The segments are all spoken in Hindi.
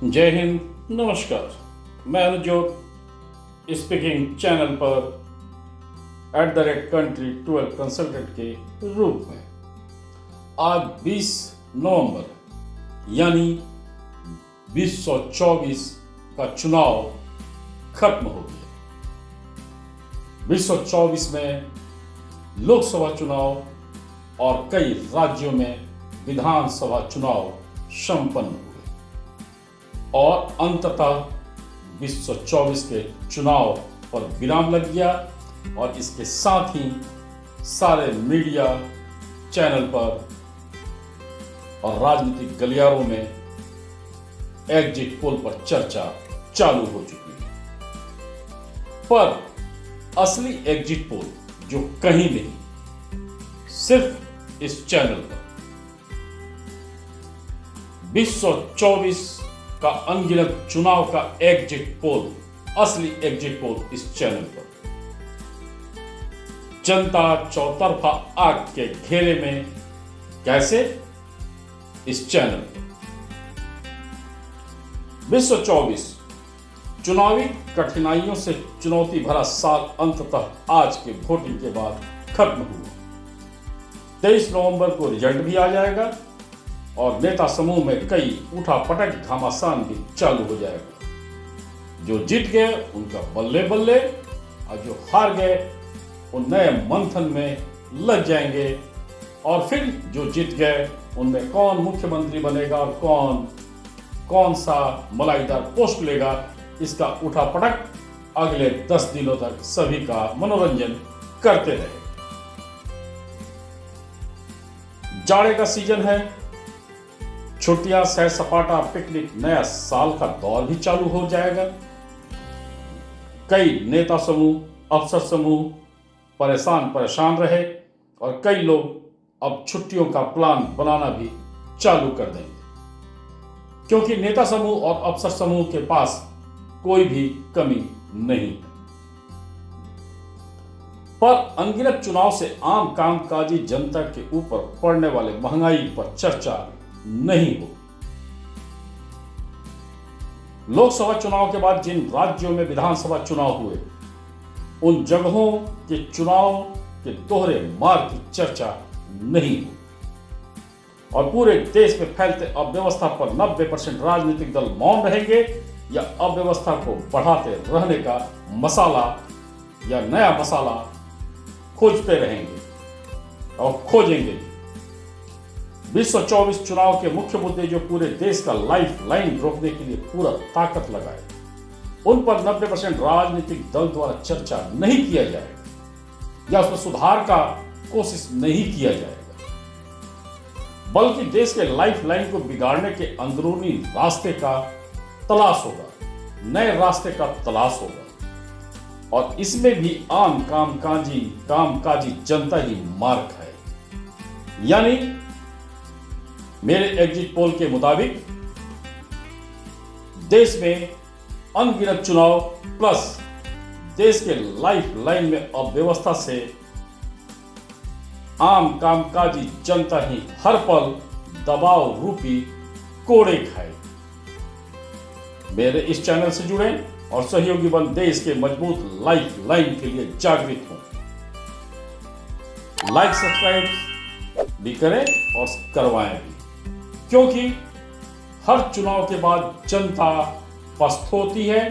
जय हिंद, नमस्कार। मैं अनुजोत स्पीकिंग चैनल पर @कंट्री 12 कंसल्टेंट के रूप में आज 20 नवंबर यानी 2024 का चुनाव खत्म हो गया। 2024 में लोकसभा चुनाव और कई राज्यों में विधानसभा चुनाव संपन्न हुए और अंततः 2024 के चुनाव पर विराम लग गया और इसके साथ ही सारे मीडिया चैनल पर और राजनीतिक गलियारों में एग्जिट पोल पर चर्चा चालू हो चुकी है। पर असली एग्जिट पोल जो कहीं नहीं, सिर्फ इस चैनल पर 2024 का अनगिनत चुनाव का एग्जिट पोल, असली एग्जिट पोल इस चैनल पर। जनता चौतरफा आग के घेरे में कैसे? इस चैनल पर। 2024 चुनावी कठिनाइयों से चुनौती भरा साल अंततः आज के वोटिंग के बाद खत्म हुआ। 23 नवंबर को रिजल्ट भी आ जाएगा और नेता समूह में कई उठापटक घमासान भी चालू हो जाएगा। जो जीत गए उनका बल्ले बल्ले और जो हार गए वो नए मंथन में लग जाएंगे और फिर जो जीत गए उनमें कौन मुख्यमंत्री बनेगा और कौन सा मलाईदार पोस्ट लेगा, इसका उठापटक अगले 10 दिनों तक सभी का मनोरंजन करते रहे। जाड़े का सीजन है, छुट्टियां, सैर सपाटा, पिकनिक, नया साल का दौर भी चालू हो जाएगा। कई नेता समूह, अफसर समूह परेशान रहे और कई लोग अब छुट्टियों का प्लान बनाना भी चालू कर देंगे, क्योंकि नेता समूह और अफसर समूह के पास कोई भी कमी नहीं है। पर अनगिनत चुनाव से आम कामकाजी जनता के ऊपर पड़ने वाले महंगाई पर चर्चा नहीं हो। लोकसभा चुनाव के बाद जिन राज्यों में विधानसभा चुनाव हुए उन जगहों के चुनाव के दोहरे मार की चर्चा नहीं हो और पूरे देश में फैलते अव्यवस्था पर 90% राजनीतिक दल मौन रहेंगे या अव्यवस्था को बढ़ाते रहने का मसाला या नया मसाला खोजते रहेंगे और खोजेंगे। 2024 चुनाव के मुख्य मुद्दे जो पूरे देश का लाइफ लाइन रोकने के लिए पूरा ताकत लगाए, उन पर 90% राजनीतिक दल द्वारा चर्चा नहीं किया जाएगा या उसमें सुधार का कोशिश नहीं किया जाएगा, बल्कि देश के लाइफ लाइन को बिगाड़ने के अंदरूनी रास्ते का तलाश होगा, नए रास्ते का तलाश होगा और इसमें भी आम कामकाजी जनता ही मार खाए। यानी मेरे एग्जिट पोल के मुताबिक देश में अनगिनत चुनाव प्लस देश के लाइफ लाइन में अव्यवस्था से आम कामकाजी जनता ही हर पल दबाव रूपी कोड़े खाए। मेरे इस चैनल से जुड़ें और सहयोगी बन देश के मजबूत लाइफ लाइन के लिए जागृत हों। लाइक सब्सक्राइब भी करें और करवाएं भी, क्योंकि हर चुनाव के बाद जनता पस्त होती है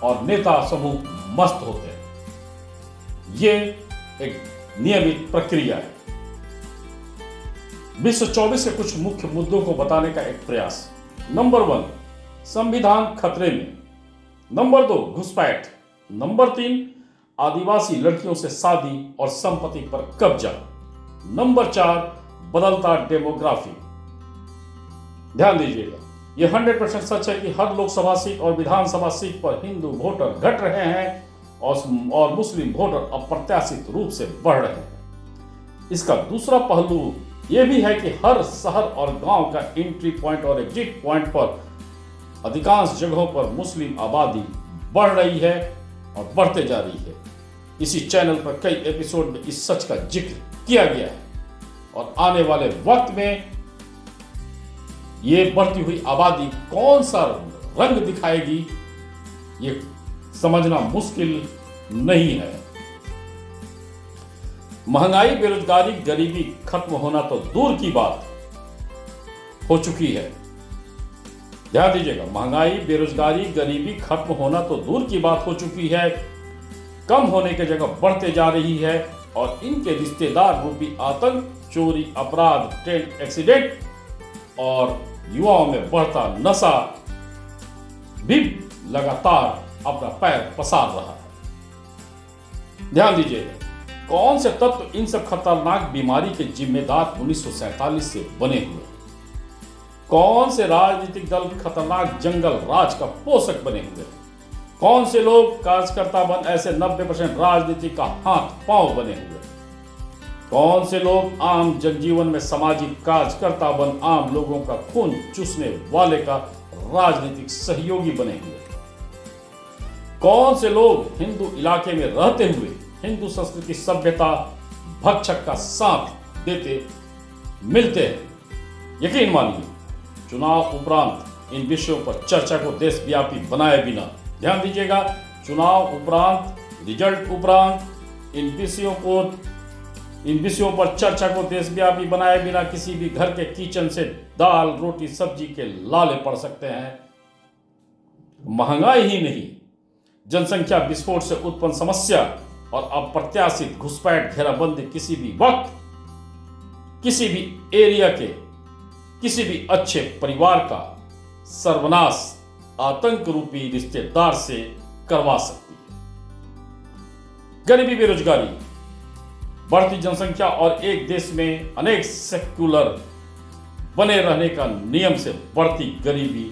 और नेता समूह मस्त होते हैं। ये एक नियमित प्रक्रिया है। 2024 के कुछ मुख्य मुद्दों को बताने का एक प्रयास। नंबर 1, संविधान खतरे में। नंबर 2, घुसपैठ। नंबर 3, आदिवासी लड़कियों से शादी और संपत्ति पर कब्जा। नंबर 4, बदलता डेमोग्राफी। ध्यान दीजिएगा, यह 100% सच है कि हर लोकसभा सीट और विधानसभा सीट पर हिंदू वोटर घट रहे हैं और मुस्लिम वोटर अप्रत्याशित रूप से बढ़ रहे हैं। इसका दूसरा पहलू यह भी है कि हर शहर और गांव का एंट्री पॉइंट और एग्जिट पॉइंट पर अधिकांश जगहों पर मुस्लिम आबादी बढ़ रही है और बढ़ते जा रही है। इसी चैनल पर कई एपिसोड में इस सच का जिक्र किया गया है और आने वाले वक्त में ये बढ़ती हुई आबादी कौन सा रंग दिखाएगी, ये समझना मुश्किल नहीं है। महंगाई, बेरोजगारी, गरीबी खत्म होना तो दूर की बात हो चुकी है। ध्यान दीजिएगा, महंगाई, बेरोजगारी, गरीबी खत्म होना तो दूर की बात हो चुकी है, कम होने की जगह बढ़ते जा रही है। और इनके रिश्तेदार रूपी आतंक, चोरी, अपराध, ट्रेन एक्सीडेंट और युवाओं में बढ़ता नशा भी लगातार अपना पैर पसार रहा है। ध्यान दीजिएगा, कौन से तत्व इन सब खतरनाक बीमारी के जिम्मेदार 1947 से बने हुए हैं? कौन से राजनीतिक दल खतरनाक जंगल राज का पोषक बने हुए हैं? कौन से लोग कार्यकर्ता बन ऐसे 90% राजनीति का हाथ पांव बने हुए? कौन से लोग आम जनजीवन में सामाजिक कार्यकर्ता बन आम लोगों का खून चूसने वाले का राजनीतिक सहयोगी बने हुए? कौन से लोग हिंदू इलाके में रहते हुए हिंदू संस्कृति, सभ्यता, भक्षक का साथ देते मिलते हैं? यकीन मानिए, चुनाव उपरांत इन विषयों पर चर्चा को देशव्यापी बनाए बिना, ध्यान दीजिएगा, चुनाव उपरांत, रिजल्ट उपरांत इन विषयों पर चर्चा को देशव्यापी बनाए बिना किसी भी घर के किचन से दाल, रोटी, सब्जी के लाले पड़ सकते हैं। महंगाई ही नहीं, जनसंख्या विस्फोट से उत्पन्न समस्या और अप्रत्याशित घुसपैठ, घेराबंदी किसी भी वक्त, किसी भी एरिया के किसी भी अच्छे परिवार का सर्वनाश आतंक रूपी रिश्तेदार से करवा सकती है। गरीबी, बेरोजगारी, बढ़ती जनसंख्या और एक देश में अनेक सेक्युलर बने रहने का नियम से बढ़ती गरीबी,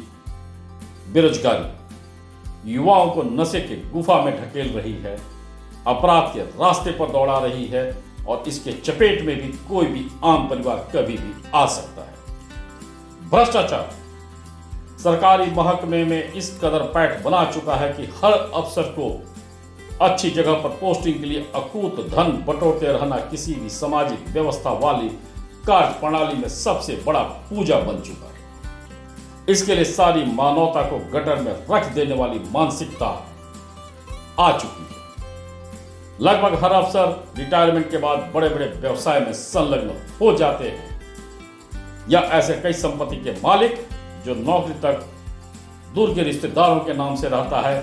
बेरोजगारी युवाओं को नशे के गुफा में ढकेल रही है, अपराध के रास्ते पर दौड़ा रही है और इसके चपेट में भी कोई भी आम परिवार कभी भी आ सकता है। भ्रष्टाचार सरकारी महकमे में इस कदर पैठ बना चुका है कि हर अफसर को अच्छी जगह पर पोस्टिंग के लिए अकूत धन बटोरते रहना किसी भी सामाजिक व्यवस्था वाली कार्य प्रणाली में सबसे बड़ा पूजा बन चुका है। इसके लिए सारी मानवता को गटर में रख देने वाली मानसिकता आ चुकी है। लगभग हर अफसर रिटायरमेंट के बाद बड़े बड़े व्यवसाय में संलग्न हो जाते हैं या ऐसे कई संपत्ति के मालिक जो नौकरी तक दूर के रिश्तेदारों के नाम से रहता है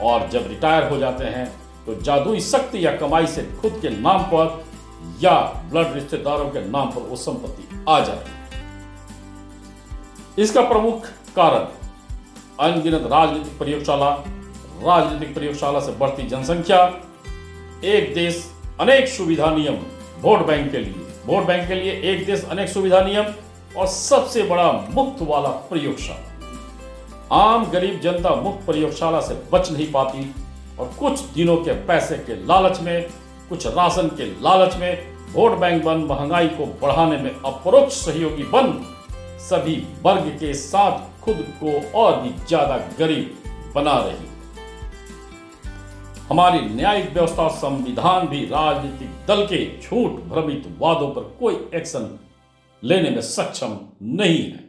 और जब रिटायर हो जाते हैं तो जादुई शक्ति या कमाई से खुद के नाम पर या ब्लड रिश्तेदारों के नाम पर वो संपत्ति आ जाती है। इसका प्रमुख कारण अनगिनत राजनीतिक प्रयोगशाला से बढ़ती जनसंख्या, एक देश अनेक सुविधा नियम, वोट बैंक के लिए एक देश अनेक सुविधा नियम और सबसे बड़ा मुफ्त वाला प्रयोगशाला। आम गरीब जनता मुफ्त प्रयोगशाला से बच नहीं पाती और कुछ दिनों के पैसे के लालच में, कुछ राशन के लालच में वोट बैंक बन महंगाई को बढ़ाने में अपरोक्ष सहयोगी बन सभी वर्ग के साथ खुद को और भी ज्यादा गरीब बना रही। हमारी न्यायिक व्यवस्था और संविधान भी राजनीतिक दल के झूठ भ्रमित वादों पर कोई एक्शन लेने में सक्षम नहीं है।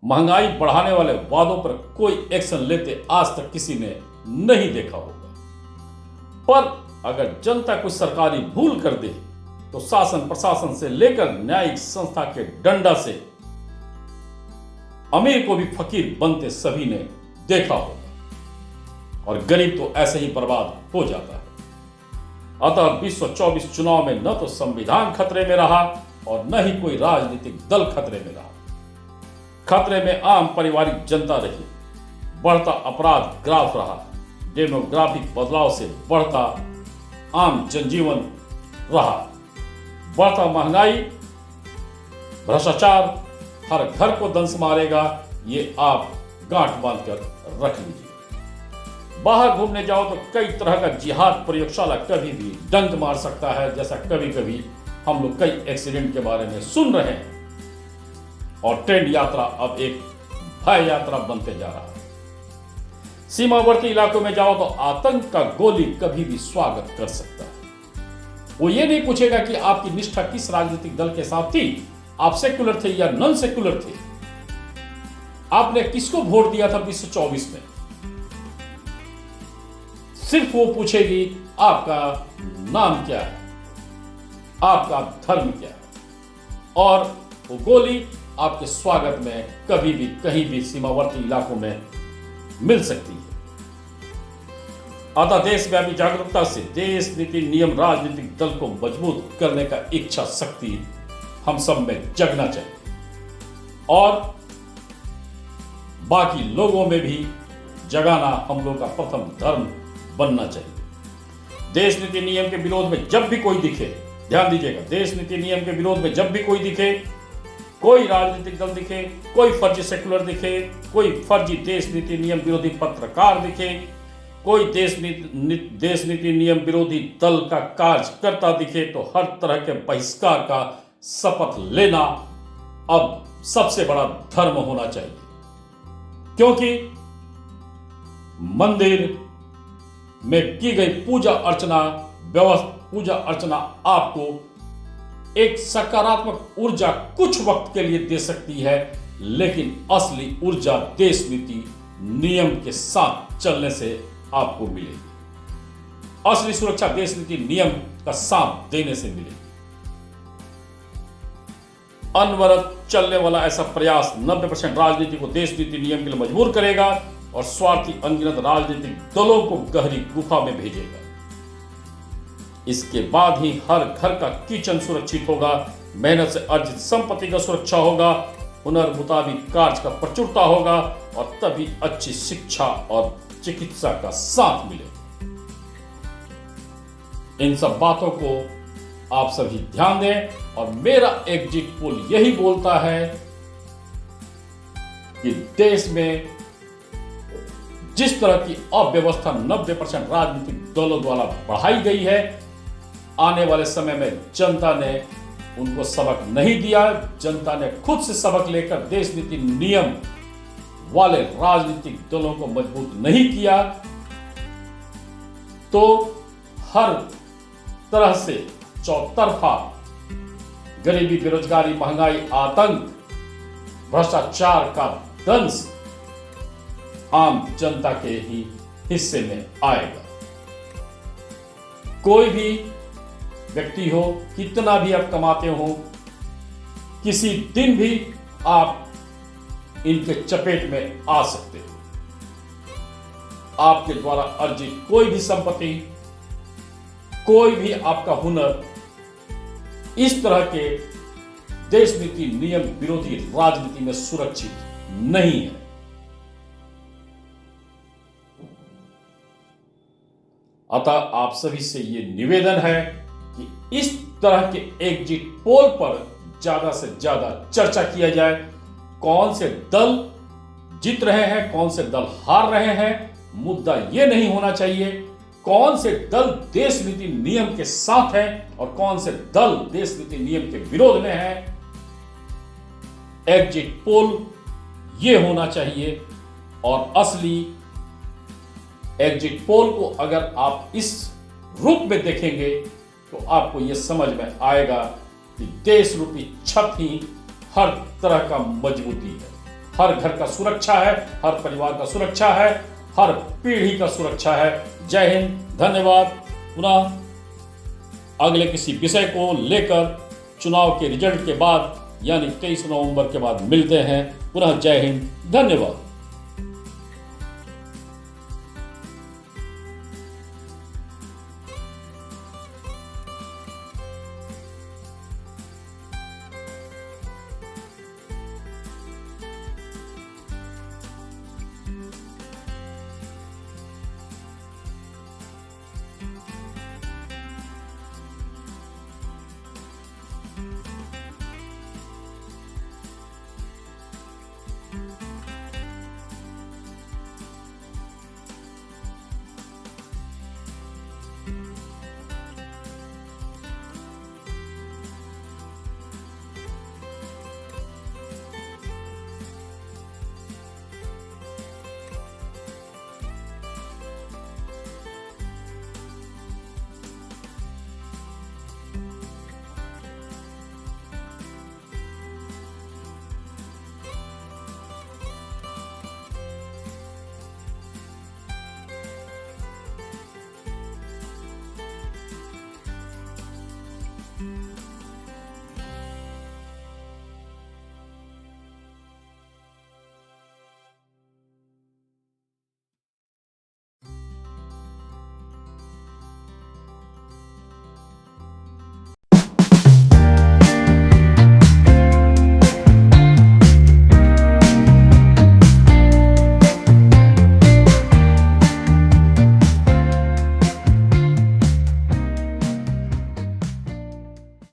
महंगाई बढ़ाने वाले वादों पर कोई एक्शन लेते आज तक किसी ने नहीं देखा होगा। पर अगर जनता कोई सरकारी भूल कर दे तो शासन प्रशासन से लेकर न्यायिक संस्था के डंडा से अमीर को भी फकीर बनते सभी ने देखा होगा और गरीब तो ऐसे ही बर्बाद हो जाता है। अतः 2024 चुनाव में न तो संविधान खतरे में रहा और न ही कोई राजनीतिक दल खतरे में रहा। खतरे में आम पारिवारिक जनता रही, बढ़ता अपराध ग्राफ रहा, डेमोग्राफिक बदलाव से बढ़ता आम जनजीवन रहा, बढ़ता महंगाई, भ्रष्टाचार हर घर को दंश मारेगा, ये आप गांठ बांधकर रख लीजिए। बाहर घूमने जाओ तो कई तरह का जिहाद प्रयोगशाला कभी भी डंक मार सकता है, जैसा कभी कभी हम लोग कई एक्सीडेंट के बारे में सुन रहे हैं और ट्रेन यात्रा अब एक भय यात्रा बनते जा रहा है। सीमावर्ती इलाकों में जाओ तो आतंक का गोली कभी भी स्वागत कर सकता है। वो ये नहीं पूछेगा कि आपकी निष्ठा किस राजनीतिक दल के साथ थी, आप सेक्युलर थे या नॉन सेक्युलर थे। आपने किसको वोट दिया था 2024 में? सिर्फ वो पूछेगी आपका नाम क्या है, आपका धर्म क्या है, और वो गोली आपके स्वागत में कभी भी कहीं भी सीमावर्ती इलाकों में मिल सकती है। अतः देशव्यापी जागरूकता से देश, नीति, नियम, राजनीतिक दल को मजबूत करने का इच्छा शक्ति हम सब में जगना चाहिए और बाकी लोगों में भी जगाना हम लोग का प्रथम धर्म बनना चाहिए। देश, नीति, नियम के विरोध में जब भी कोई दिखे, ध्यान दीजिएगा, देश, नीति, नियम के विरोध में जब भी कोई दिखे, कोई राजनीतिक दल दिखे, कोई फर्जी सेकुलर दिखे, कोई फर्जी देश, नीति, नियम विरोधी पत्रकार दिखे, कोई देश, नीति, नियम विरोधी दल का कार्यकर्ता दिखे, तो हर तरह के बहिष्कार का शपथ लेना अब सबसे बड़ा धर्म होना चाहिए। क्योंकि मंदिर में की गई पूजा अर्चना आपको एक सकारात्मक ऊर्जा कुछ वक्त के लिए दे सकती है, लेकिन असली ऊर्जा देश, नीति, नियम के साथ चलने से आपको मिलेगी। असली सुरक्षा देश, नीति, नियम का साथ देने से मिलेगी। अनवरत चलने वाला ऐसा प्रयास 90% राजनीति को देश, नीति, नियम के लिए मजबूर करेगा और स्वार्थी अनगिनत राजनीतिक दलों को गहरी गुफा में भेजेगा। इसके बाद ही हर घर का किचन सुरक्षित होगा, मेहनत से अर्जित संपत्ति का सुरक्षा होगा, हुनर मुताबिक कार्य का प्रचुरता होगा और तभी अच्छी शिक्षा और चिकित्सा का साथ मिलेगा। इन सब बातों को आप सभी ध्यान दें और मेरा एग्जिट पोल यही बोलता है कि देश में जिस तरह की अव्यवस्था 90% राजनीतिक दलों द्वारा बढ़ाई गई है, आने वाले समय में जनता ने उनको सबक नहीं दिया। जनता ने खुद से सबक लेकर देश, नीति, नियम वाले राजनीतिक दलों को मजबूत नहीं किया, तो हर तरह से चौतरफा गरीबी, बेरोजगारी, महंगाई, आतंक, भ्रष्टाचार का दंश आम जनता के ही हिस्से में आएगा। कोई भी व्यक्ति हो, कितना भी आप कमाते हो, किसी दिन भी आप इनके चपेट में आ सकते हो। आपके द्वारा अर्जित कोई भी संपत्ति, कोई भी आपका हुनर इस तरह के देश, नीति, नियम विरोधी राजनीति में सुरक्षित नहीं है। अतः आप सभी से यह निवेदन है कि इस तरह के एग्जिट पोल पर ज्यादा से ज्यादा चर्चा किया जाए। कौन से दल जीत रहे हैं, कौन से दल हार रहे हैं, मुद्दा यह नहीं होना चाहिए कौन से दल देश, नीति, नियम के साथ है और कौन से दल देश, नीति, नियम के विरोध में है। एग्जिट पोल यह होना चाहिए और असली एग्जिट पोल को अगर आप इस रूप में देखेंगे तो आपको यह समझ में आएगा कि देश रूपी छत ही हर तरह का मजबूती है, हर घर का सुरक्षा है, हर परिवार का सुरक्षा है, हर पीढ़ी का सुरक्षा है। जय हिंद, धन्यवाद। पुनः अगले किसी विषय को लेकर चुनाव के रिजल्ट के बाद यानी 23 नवंबर के बाद मिलते हैं। पुनः जय हिंद, धन्यवाद।